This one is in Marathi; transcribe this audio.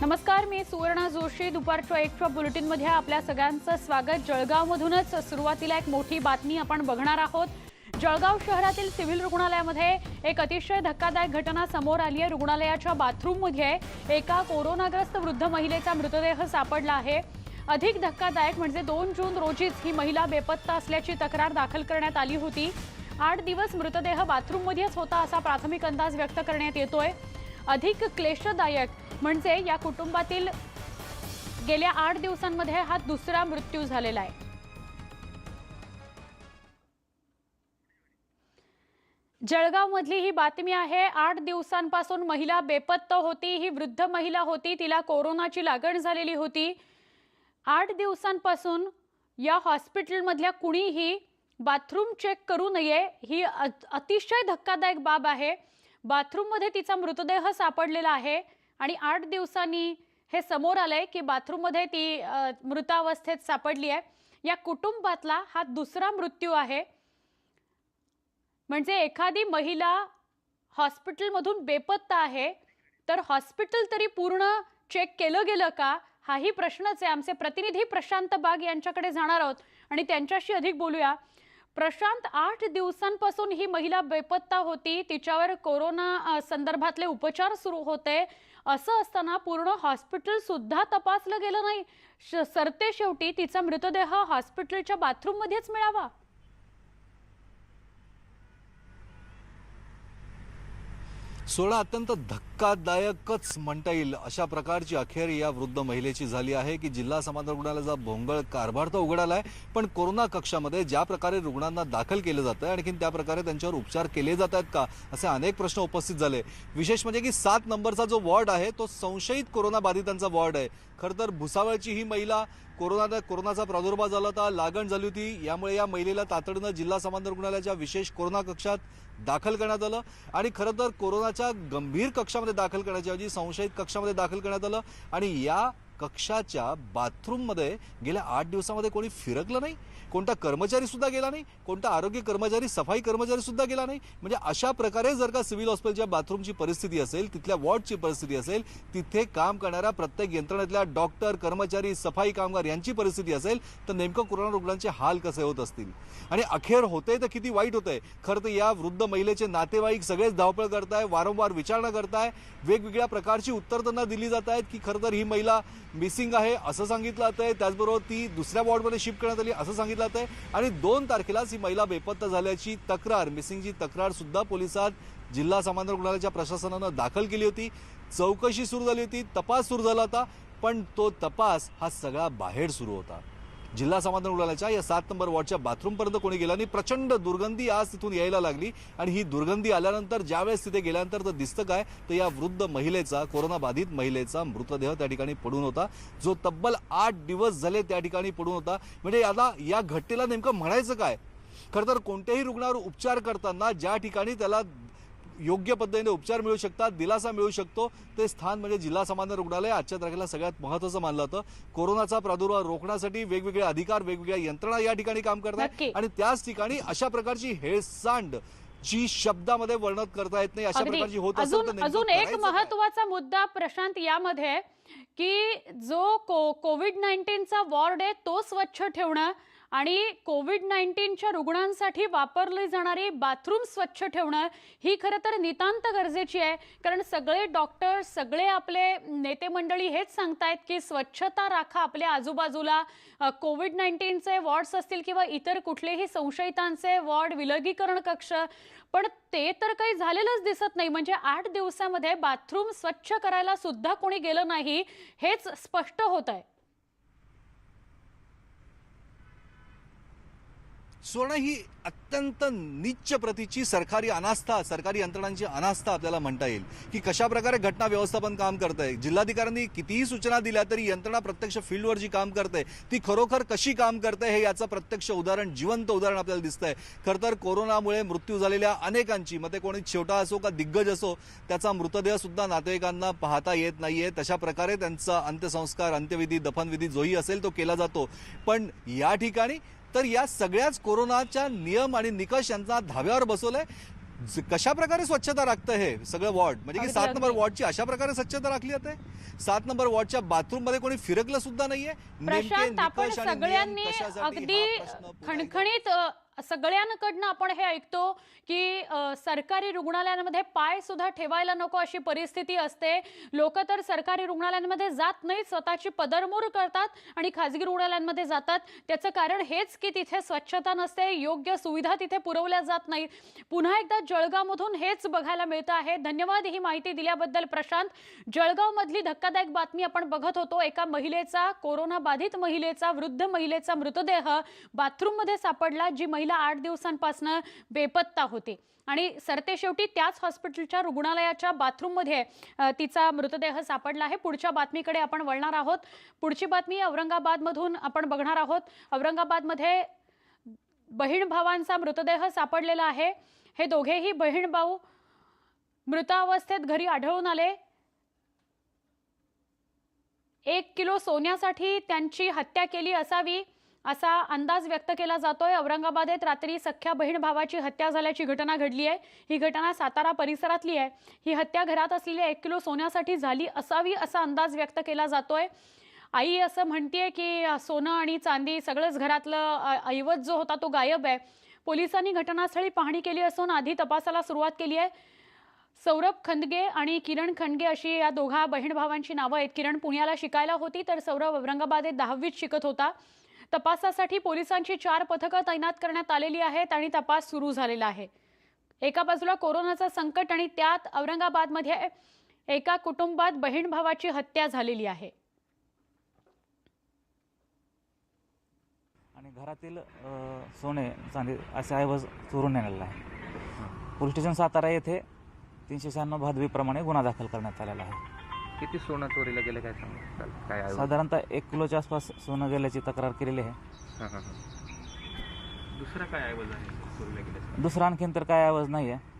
नमस्कार, मी सुवर्णा जोशी. दुपारच्या 1च्या बुलेटिनमध्ये आपल्या सगळ्यांचं स्वागत. जळगावमधूनच सुरुवातीला एक मोठी बातमी आपण बघणार आहोत. जळगाव शहरातील सिव्हिल रुग्णालयामध्ये एक अतिशय धक्कादायक घटना समोर आली आहे. रुग्णालयाच्या बाथरूममध्ये एका कोरोनाग्रस्त वृद्ध महिलेचा मृतदेह सापडला आहे. अधिक धक्कादायक म्हणजे 2 जून रोजीच ही महिला बेपत्ता असल्याची तक्रार दाखल करण्यात आली होती. 8 दिवस मृतदेह बाथरूममध्येच होता असा प्राथमिक अंदाज व्यक्त करण्यात येतोय. अधिक क्लेशदायक म्हणजे या कुटुंबातील गेल्या 8 दिवसांमध्ये हा दुसरा मृत्यू झालेला आहे. जळगावमधली ही बातमी आहे. 8 दिवसांपासून महिला बेपत्ता होती. ही वृद्ध महिला होती, तिला कोरोनाची लागण झालेली होती. 8 दिवसांपासून या हॉस्पिटलमधल्या कुणीही बाथरूम चेक करू नये ही अतिशय धक्कादायक बाब आहे. बाथरूममध्ये तिचा मृतदेह सापडलेला आहे आणि 8 दिवसांनी हे समोर आलंय की बाथरूममध्ये ती मृतावस्थेत सापडली आहे. या कुटुंबातला हा दुसरा मृत्यू आहे. म्हणजे एखादी महिला हॉस्पिटलमधून बेपत्ता आहे तर हॉस्पिटल तरी पूर्ण चेक केलं गेलं का, हाही प्रश्नच आहे. आमचे प्रतिनिधी प्रशांत बाग यांच्याकडे जाणार आहोत आणि त्यांच्याशी अधिक बोलूया. प्रशांत, 8 दिवसांपासून ही महिला बेपत्ता होती, तिच्यावर कोरोना संदर्भातले उपचार सुरू होते. असं असताना पूर्ण हॉस्पिटल सुद्धा तपासलं गेलं नाही. सरते शेवटी तिचा मृतदेह हॉस्पिटलच्या बाथरूममध्येच मिळावा. सोळा अत्यंत धक्कादायकच म्हणता येईल अशा प्रकारची अखेर या वृद्ध महिलेची झाली आहे की जिल्हा समांतर रुग्णालयाचा भोंगळ कारभार तर उघडाला आहे, पण कोरोना कक्षामध्ये ज्या प्रकारे रुग्णांना दाखल केलं जातं आणखीन त्या प्रकारे त्यांच्यावर उपचार केले जात आहेत का, असे अनेक प्रश्न उपस्थित झाले. विशेष म्हणजे की 7 नंबरचा जो वॉर्ड आहे तो संशयित कोरोना बाधितांचा वॉर्ड आहे. खरं तर भुसावळची ही महिला कोरोनाचा प्रादुर्भाव झाला होता, लागण झाली होती. यामुळे या महिलेला तातडीनं जिल्हा समांतर रुग्णालयाच्या विशेष कोरोना कक्षात दाखल करण्यात आलं आणि खरं तर कोरोनाच्या गंभीर कक्षामध्ये दाखल करण्याच्या ऐवजी संशयित कक्षामध्ये दाखल करण्यात आलं. आणि या कक्षाच्या बाथरूममध्ये गेल्या 8 दिवसामध्ये कोणी फिरकलं नाही, कोणता कर्मचारी सुद्धा गेला नाही, कोणता आरोग्य कर्मचारी, सफाई कर्मचारी सुद्धा गेला नाही. म्हणजे अशा प्रकारे जर का सिव्हिल हॉस्पिटलच्या बाथरूमची परिस्थिती असेल, तिथल्या वॉर्डची परिस्थिती असेल, तिथे काम करणाऱ्या प्रत्येक यंत्रणेतल्या डॉक्टर, कर्मचारी, सफाई कामगार यांची परिस्थिती असेल तर नेमकं कोरोना रुग्णांचे हाल कसे होत असतील. आणि अखेर होते तर किती वाईट होतंय. खरं तर या वृद्ध महिलेचे नातेवाईक सगळेच धावपळ करताय, वारंवार विचारणा करताय, वेगवेगळ्या प्रकारची उत्तर त्यांना दिली जात आहेत की खरं तर ही महिला मिसिंग आहे असं सांगितलं जातंय. त्याचबरोबर ती दुसऱ्या वॉर्डमध्ये शिफ्ट करण्यात आली असं सांगितलं जातंय. आणि 2 तारखेलाच ही महिला बेपत्ता झाल्याची तक्रार, मिसिंगची तक्रार सुद्धा पोलिसात जिल्हा समांतर रुग्णालयाच्या प्रशासनानं दाखल केली होती. चौकशी सुरू झाली होती, तपास सुरू झाला होता, पण तो तपास हा सगळा बाहेर सुरू होता. जिल्हा समांतर रुग्णालयाच्या या 7 नंबर वॉर्डच्या बाथरूमपर्यंत कोणी गेला नाही. प्रचंड दुर्गंधी आज तिथून यायला लागली आणि ही दुर्गंधी आल्यानंतर ज्यावेळेस तिथे गेल्यानंतर तर दिसतं काय, तर या वृद्ध महिलेचा, कोरोना बाधित महिलेचा मृतदेह त्या ठिकाणी पडून होता, जो तब्बल 8 दिवस झाले त्या ठिकाणी पडून होता. म्हणजे याला या घटनेला नेमकं म्हणायचं काय. खरं तर कोणत्याही रुग्णावर उपचार करताना ज्या ठिकाणी त्याला योग्य पद्धतीने उपचार मिळू शकतात, दिलासा मिळू शकतो, ते स्थान म्हणजे जिल्हा समांतर रुग्णालय आजच्या तारखेला सगळ्यात महत्त्वाचं मानलं जातं. कोरोनाचा प्रादुर्भाव रोखण्यासाठी वेगवेगळे अधिकार, वेगवेगळ्या यंत्रणा या ठिकाणी काम करतात आणि त्याच ठिकाणी अशा प्रकारची हेळसांड जी शब्दामध्ये वर्णन करता येत नाही अशा प्रकारची होत असेल. अजून एक महत्त्वाचा मुद्दा प्रशांत यामध्ये की जो कोविड-19चा वॉर्ड आहे तो स्वच्छ ठेवणं आणि कोविड-19च्या रुग्णांसाठी वापरली जाणारी बाथरूम स्वच्छ ठेवणं ही खरं तर नितांत गरजेची आहे. कारण सगळे डॉक्टर, सगळे आपले नेते मंडळी हेच सांगतायत की स्वच्छता राखा आपल्या आजूबाजूला. कोविड-19चे वॉर्ड्स असतील किंवा इतर कुठलेही संशयितांचे वॉर्ड, विलगीकरण कक्ष, पण ते तर काही झालेलंच दिसत नाही. म्हणजे 8 दिवसामध्ये बाथरूम स्वच्छ करायला सुद्धा कोणी गेलं नाही हेच स्पष्ट होत आहे. सोडा ही अत्यंत नीच प्रतीची सरकारी अनास्था, सरकारी यंत्रणांची अनास्था आपल्याला म्हणता येईल की कशा प्रकारे घटना व्यवस्थापन काम करत आहे. जिल्हाधिकाऱ्यांनी कितीही सूचना दिल्या तरी यंत्रणा प्रत्यक्ष फील्डवर जी काम करते ती खरोखर कशी काम करते हे याचं प्रत्यक्ष उदाहरण, जिवंत उदाहरण आपल्याला दिसतंय. खरं तर कोरोनामुळे मृत्यू झालेल्या अनेकांची, मग ते कोणी छोटा असो का दिग्गज असो, त्याचा मृतदेह सुद्धा नातेवाईकांना पाहता येत नाहीये. तशा प्रकारे त्यांचा अंत्यसंस्कार, अंत्यविधी, दफनविधी जोही असेल तो केला जातो. पण या ठिकाणी तर या सगळ्याच कोरोनाच्या नियम आणि निकष यांचा धाब्यावर बसवलाय. कशा प्रकारे स्वच्छता राखतं हे सगळं वॉर्ड, म्हणजे की अगदी, 7 नंबर अगदी. वॉर्डची अशा प्रकारे स्वच्छता राखली जाते? 7 नंबर वॉर्डच्या बाथरूम मध्ये कोणी फिरकलं सुद्धा नाहीये? नेमके प्रशांत, आपण निकष आणि नियम सगळ्यांनी कशासाठी? अगदी हा प्रश्न पुन्हा एकदा- खणखणीत सगळ्यांकडनं आपण हे ऐकतो की सरकारी रुग्णालयांमध्ये पाय सुद्धा ठेवायला नको अशी परिस्थिती असते. लोक तर सरकारी रुग्णालयांमध्ये जात नाहीत, स्वतःची पदरमोड करतात आणि खाजगी रुग्णालयांमध्ये जातात. त्याचं कारण हेच की तिथे स्वच्छता नसते, योग्य सुविधा तिथे पुरवल्या जात नाहीत. पुन्हा एकदा जळगावमधून हेच बघायला मिळतं आहे. धन्यवाद ही माहिती दिल्याबद्दल प्रशांत. जळगावमधली धक्कादायक बातमी आपण बघत होतो. एका महिलेचा, कोरोना बाधित महिलेचा, वृद्ध महिलेचा मृतदेह बाथरूममध्ये सापडला, जी महिला 8 दिवसांपासून बेपत्ता होती आणि सरतेशेवटी त्याच हॉस्पिटलच्या रुग्णालयाच्या बाथरूममध्ये तिचा मृतदेह सापडला आहे. पुढच्या बातमीकडे आपण वळणार आहोत. पुढची बातमी औरंगाबादमधून आपण बघणार आहोत. औरंगाबादमध्ये बहीण भावांचा मृतदेह सापडलेला आहे. हे दोघेही बहीण भाऊ मृतावस्थेत घरी आढळून आले. 1 किलो सोन्यासाठी त्यांची हत्या केली असावी असा अंदाज व्यक्त केला जातोय. औरंगाबादेत रात्री सख्ख्या बहीण भावाची हत्या झाल्याची घटना घडली आहे. ही घटना सातारा परिसरातली आहे. ही हत्या घरात असलेल्या 1 किलो सोन्यासाठी झाली असावी असा अंदाज व्यक्त केला जातोय. आई असं म्हणतेय की सोनं आणि चांदी सगळंच घरातलं ऐवज जो होता तो गायब आहे. पोलिसांनी घटनास्थळी पाहणी केली असून आधी तपासाला सुरुवात केली आहे. सौरभ खंदगे आणि किरण खंडगे अशी या दोघा बहीण भावांची नावं आहेत. किरण पुण्याला शिकायला होती तर सौरभ औरंगाबादेत 10वीत शिकत होता. तपासासाठी पोलिसांची 4 पथकं तैनात करण्यात आलेली आहेत आणि तपास सुरू झालेला आहे. एका बाजूला कोरोनाचं संकट आणि त्यात औरंगाबादमध्ये एका कुटुंबात बहीण भावाची हत्या झालेली आहे. आणि घरातील सोने चांदी असे ऐवज चोरून नेलेला आहे. पोलीस स्टेशन सातारा येथे 396 भादवीप्रमाणे गुन्हा दाखल करण्यात आलेला आहे. किती सोनं चोरीला गेलं काय सांगा, काय आहे? साधारणतः 1 किलोच्या आसपास सोनं गेल्याची तक्रार केलेली आहे. हां हां हां. दुसरा काय ऐवज आहे चोरीला गेल्याचा? दुसरा आणखीन तर काय ऐवज नाही आहे.